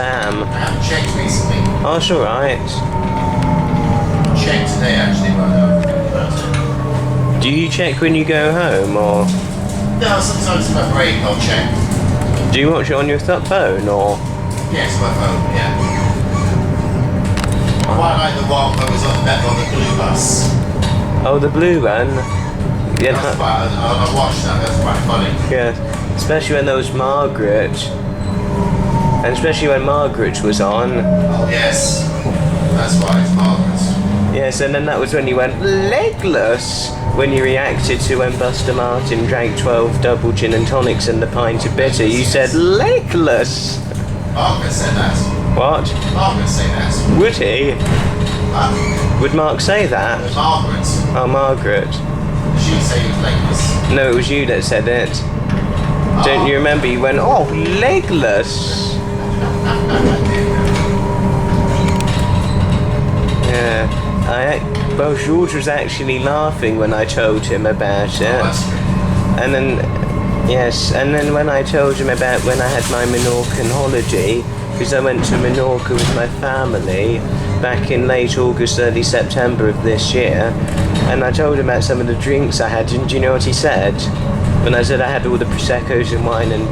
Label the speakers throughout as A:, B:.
A: Sam.
B: I haven't checked recently.
A: Oh, it's alright.
B: Checked today actually, but I don't think about it.
A: Do you check when you go home, or
B: No, sometimes in my break I'll check.
A: do you watch it on your phone, or?
B: Yes, my phone, yeah. I quite like the one that was on the blue bus.
A: Oh, the blue one? Yeah,
B: That's quite, I watched that, that's quite funny.
A: yeah. Especially when there was Margaret. And especially when Margaret was on.
B: Oh yes, that's why it's Margaret.
A: Yes, and then that was when you went legless when you reacted to when Buster Martin drank 12 double gin and tonics and the pint of bitter. You said legless.
B: Margaret said that.
A: What?
B: Margaret said that.
A: Would he? Would Mark say that?
B: Margaret.
A: Oh, Margaret.
B: She said he was legless.
A: No, it was you that said it. Don't you remember? You went, oh, legless. Yeah. Well, George was actually laughing when I told him about it. And then, yes, and then when I told him about when I had my Menorcan holiday, because I went to Menorca with my family back in late August, early September of this year, and I told him about some of the drinks I had, and do you know what he said? When I said I had all the Prosecco's and wine and...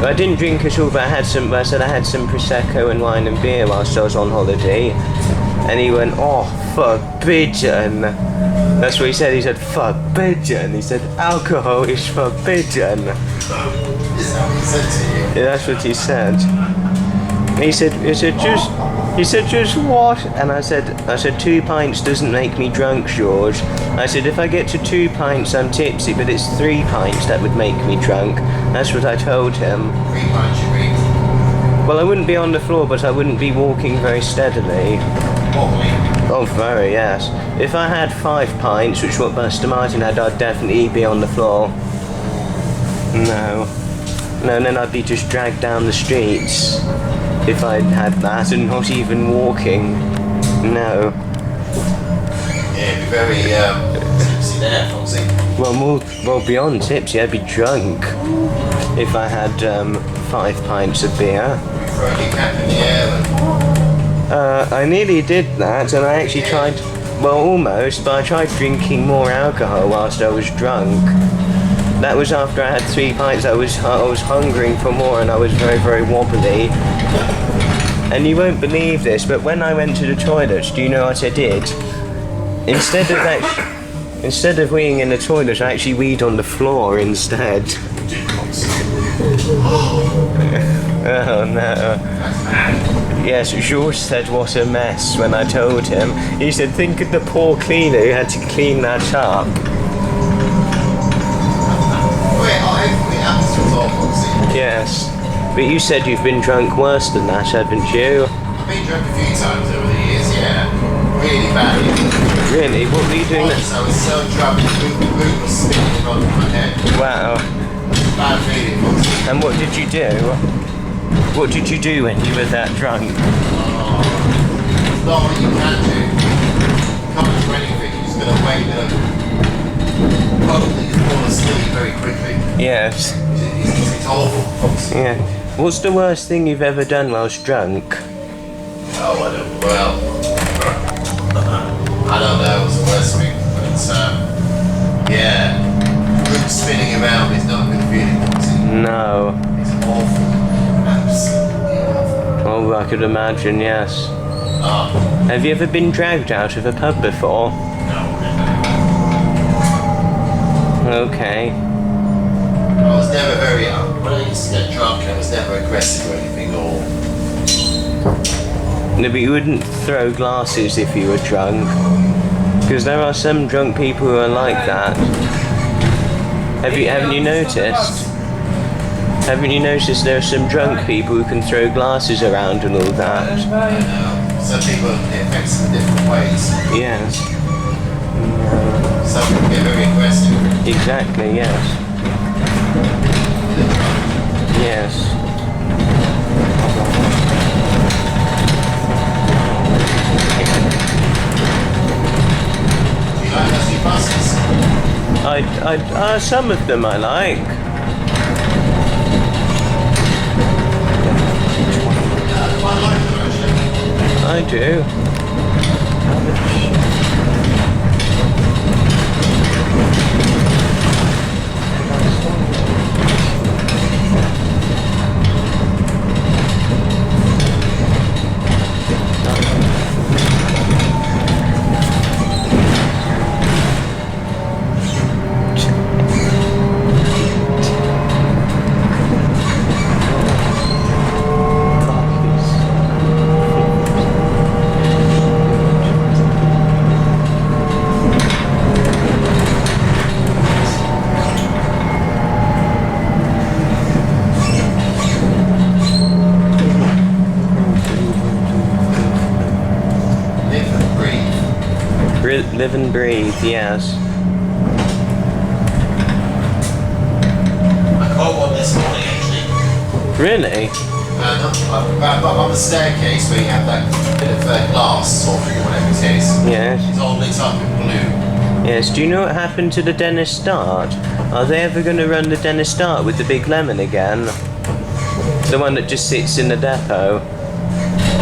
A: I didn't drink at all, but I said I had some Prosecco and wine and beer whilst I was on holiday. And he went, oh, forbidden. That's what he said. He said, forbidden. He said, alcohol is forbidden.
B: Is that what he said to you?
A: Yeah, that's what he said. He said, just what? And I said, 2 pints doesn't make me drunk, George. I said, if I get to 2 pints, I'm tipsy, but it's 3 pints that would make me drunk. That's what I told him.
B: 3 pints, you mean?
A: Well, I wouldn't be on the floor, but I wouldn't be walking very steadily.
B: Wobbly.
A: Oh, very, yes. If I had 5 pints, which is what Buster Martin had, I'd definitely be on the floor. No, then I'd be just dragged down the streets. If I'd had that and not even walking. No.
B: Yeah, it'd be very tipsy there, Foxy.
A: Well, beyond tipsy, I'd be drunk if I had 5 pints of beer.
B: Throw your cap in the air and...
A: I nearly did that, and I actually tried, well, almost, but I tried drinking more alcohol whilst I was drunk. That was after I had 3 pints. I was hungering for more, and I was very, very wobbly. And you won't believe this, but when I went to the toilet, do you know what I did? Instead of weeing in the toilet, I actually weed on the floor instead. Oh no. Yes, George said what a mess when I told him. He said, think of the poor cleaner who had to clean that up. Yes. But you said you've been drunk worse than that, haven't you?
B: I've been drunk a few times over the years, yeah. Really bad.
A: Really? What were you doing?
B: Once I was so drunk, the boot was spinning on my head.
A: Wow.
B: Bad feeling, Foxy.
A: And what did you do? What did you do when you were that drunk?
B: Oh, not what you can do. You can't do anything, you're just going to wait and hopefully you fall asleep very quickly.
A: Yes.
B: It's awful, Foxy.
A: Yeah. What's the worst thing you've ever done whilst drunk?
B: Oh, I don't know what's the worst thing, but yeah, group spinning around is not a good feeling, Foxy.
A: No.
B: It's awful. Absolutely awful.
A: Oh, I could imagine, yes.
B: Oh.
A: Have you ever been dragged out of a pub before?
B: No, never.
A: Okay.
B: I was never very, when I used to get drunk, I was never aggressive or anything, or...
A: No, but you wouldn't throw glasses if you were drunk. Because there are some drunk people who are like that. Haven't you noticed? Haven't you noticed there are some drunk people who can throw glasses around and all that?
B: I know. Some people, it affects them in different ways.
A: Yes.
B: Some people get very aggressive.
A: Exactly, yes. Yes.
B: Do you like dusty buses?
A: Some of them I like. I do. Live and breathe, yes.
B: I caught one this morning actually.
A: Really?
B: On the staircase where you have that bit of glass or whatever it is.
A: Yes.
B: It's all lit up in blue.
A: Yes, do you know what happened to the Dennis Dart? Are they ever going to run the Dennis Dart with the big lemon again? The one that just sits in the depot?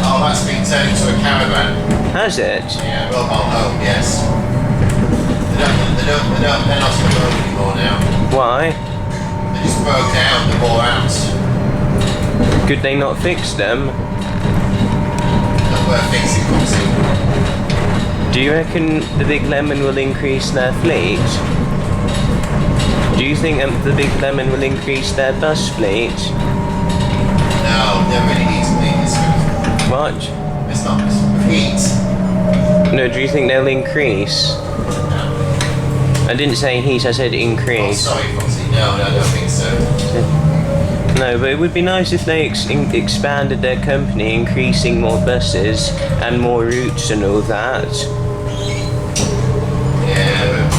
B: Oh, that's been turned into a caravan.
A: Has it?
B: Yeah, mobile home, yes. They're not on the road anymore now.
A: Why?
B: They just broke down, they're all out.
A: Could they not fix them?
B: Not worth fixing, Foxy.
A: Do you reckon the Big Lemon will increase their fleet? Do you think the Big Lemon will increase their bus fleet?
B: No, they really need to leave this good.
A: What?
B: It's not heat.
A: No, do you think they'll increase?
B: No.
A: I didn't say heat, I said
B: Oh,
A: increase.
B: sorry, Foxy. No, I don't think so.
A: No, but it would be nice if they expanded their company, increasing more buses and more routes and all that.
B: Yeah, but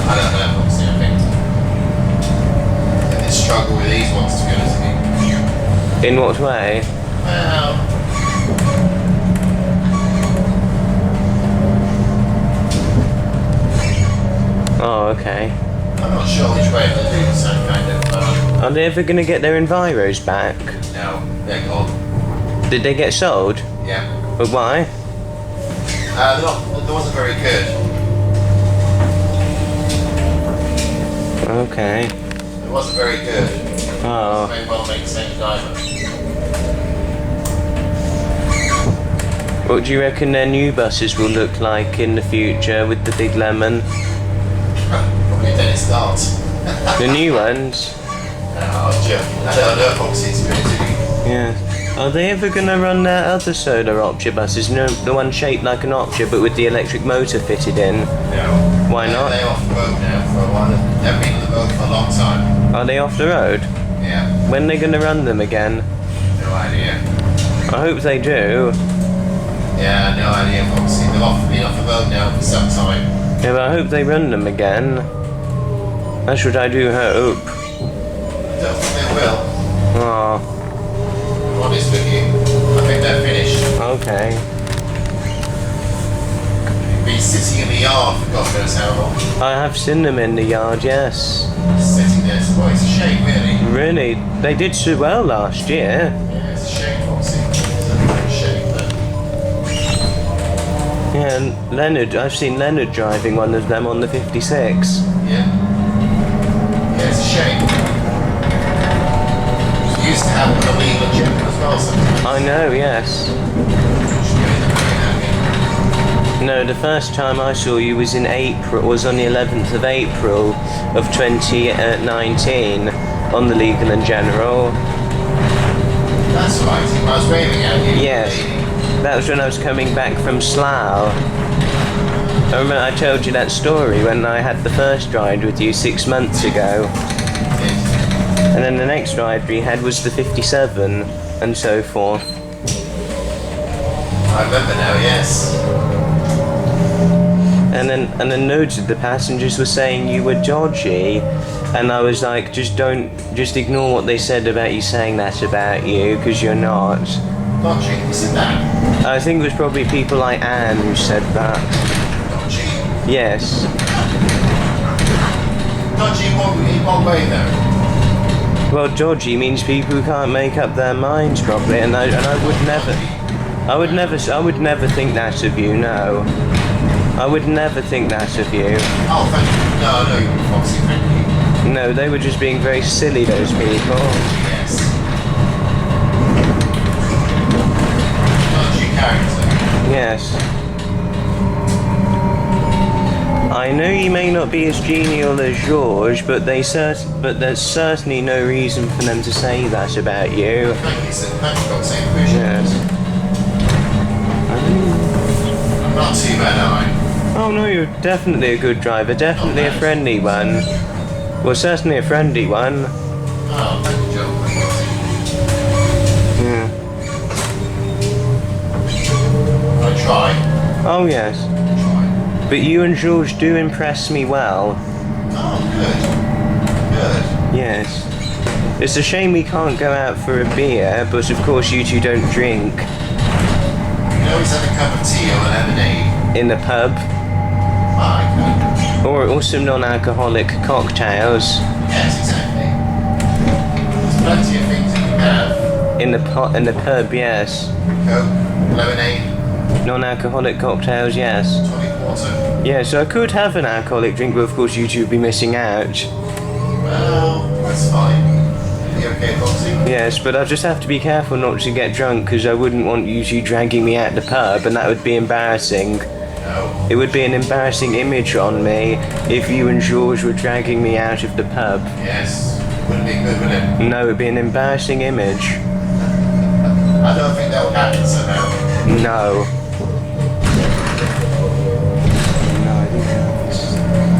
B: I don't know, Foxy. I think they struggle with these ones, to be honest with you.
A: In what way?
B: Well,
A: Oh, okay.
B: I'm not sure which way they're doing some kind of.
A: Are they ever going to get their Enviros back?
B: No, they're gone.
A: Did they get sold?
B: Yeah.
A: But why?
B: They wasn't very good.
A: Okay.
B: It wasn't very good.
A: Oh.
B: May well make the same diamond.
A: What do you reckon their new buses will look like in the future with the Big Lemon?
B: Probably Dennis Dart.
A: The new ones?
B: I'm joking. I don't know, Foxy, to be honest with you.
A: Yeah. Are they ever going to run their other solar Optia buses? No, the one shaped like an Optia but with the electric motor fitted in?
B: No.
A: Why not?
B: They're off the road now for a while. They've been on the road for a long time.
A: Are they off the road?
B: Yeah.
A: When are they going to run them again?
B: No idea.
A: I hope they do.
B: Yeah, no idea, Foxy. They've been off the road now for some time.
A: Yeah, but I hope they run them again. That's what I do hope.
B: I don't think they will.
A: Oh,
B: I'm honest with you. I think they're finished.
A: okay.
B: They've been sitting in the yard for God knows how long.
A: I have seen them in the yard, yes.
B: Sitting there, well, it's a shame, really.
A: Really, they did so well last year.
B: Yeah, it's a shame, Foxy. It's a shame, but
A: Yeah, and Leonard, I've seen Leonard driving one of them on the 56.
B: yeah. Yeah, it's a shame. We used to have a legal gentleman as well sometimes.
A: I know, yes. No, the first time I saw you was in April, was on the 11th of April of 2019 on the Legal and General.
B: That's right, I was waving at you.
A: Yes, that was when I was coming back from Slough. I remember I told you that story when I had the first ride with you 6 months ago. And then the next ride we had was the 57 and so forth.
B: I remember now, yes.
A: And then loads of the passengers were saying you were dodgy, and I was like, just ignore what they said about you saying that about you, because you're not.
B: Dodgy, who said that?
A: I think it was probably people like Anne who said that.
B: Dodgy?
A: Yes.
B: Dodgy in what way though?
A: Well, dodgy means people who can't make up their minds properly, and I would never. I would never think that of you, no. I would never think that of you.
B: Oh, thank you. No, you're Foxy, thank you.
A: No, they were just being very silly, those people.
B: Yes. Dodgy character.
A: Yes. I know you may not be as genial as George, but there's certainly no reason for them to say that about you.
B: Thank you, sir. Thank you, Foxy. Appreciate
A: Yes.
B: it. I'm not too bad, am I?
A: Oh no, you're definitely a good driver, definitely a friendly one. Well, certainly a friendly one.
B: Oh, thank you, Joe.
A: Yeah.
B: I try.
A: Oh yes.
B: I try.
A: But you and George do impress me well.
B: Oh, good.
A: Yes. It's a shame we can't go out for a beer, but of course you two don't drink.
B: You always have a cup of tea or a lemonade.
A: In the pub.
B: Ah,
A: Or some non-alcoholic cocktails.
B: yes, exactly. There's plenty of things you can have.
A: In the pub, yes.
B: Coke, lemonade,
A: Non-alcoholic cocktails, yes.
B: tonic water.
A: Yeah, so I could have an alcoholic drink, but of course you two would be missing out.
B: Well, that's fine. You okay, Foxy?
A: Yes, but I'll just have to be careful not to get drunk, because I wouldn't want you two dragging me out the pub, and that would be embarrassing.
B: No.
A: It would be an embarrassing image on me if you and George were dragging me out of the pub.
B: Yes. Wouldn't be good, would it?
A: No, it would be an embarrassing image.
B: I don't think that would happen somehow.
A: No. No, I think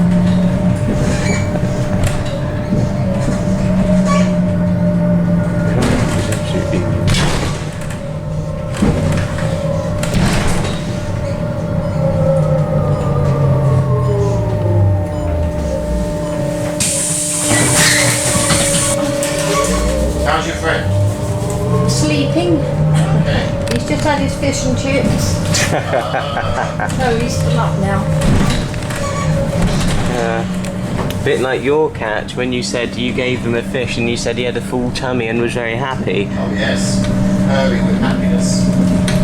B: How's your friend?
C: Sleeping.
B: Okay.
C: He's just had his fish and chips. No, he's still up now.
A: bit like your cat when you said you gave him a fish and you said he had a full tummy and was very happy.
B: Oh, yes. Purring with happiness.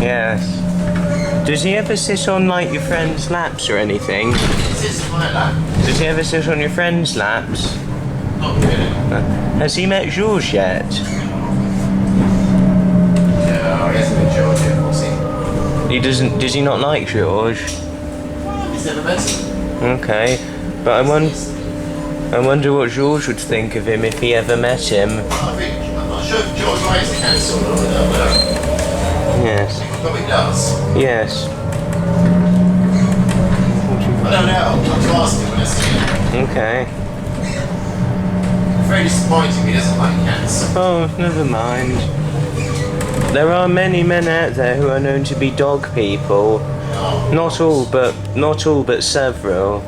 A: Yes. Does he ever sit on like your friend's laps or anything?
B: He sits in my lap.
A: Does he ever sit on your friend's laps?
B: Not really.
A: Has he met Georges yet?
B: No, he hasn't been George yet, Foxy.
A: He doesn't. Does he not like Georges?
B: He's never met him.
A: Okay, but I wonder what Georges would think of him if he ever met him.
B: I'm not sure if George likes a cancer or not. I don't know.
A: Yes.
B: He probably does.
A: Yes.
B: I don't know. I'll have to ask him when I see him.
A: Okay.
B: Very disappointing. He doesn't like cats.
A: Oh, never mind. There are many men out there who are known to be dog people.
B: No.
A: Not all, but several.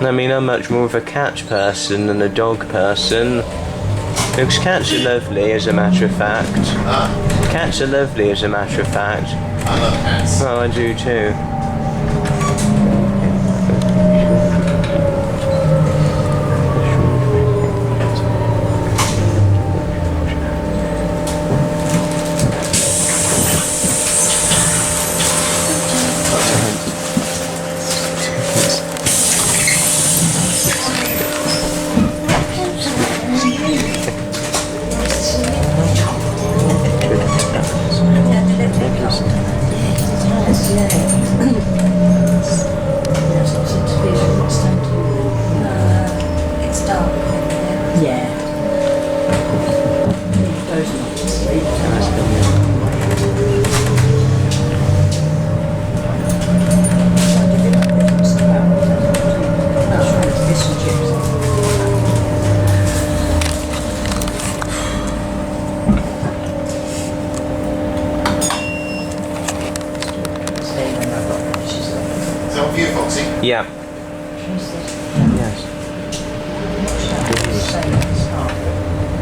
A: I mean, I'm much more of a cat person than a dog person. Because cats are lovely, as a matter of fact. Cats are lovely, as a matter of fact.
B: I love cats.
A: Oh, I do too.
C: It's dark. Yeah. Those not to sleep. Fish and chips. Stay when I've got fishes left.
B: Is that for you, Foxy?
A: Yeah. Yes.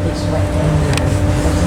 C: It's wet.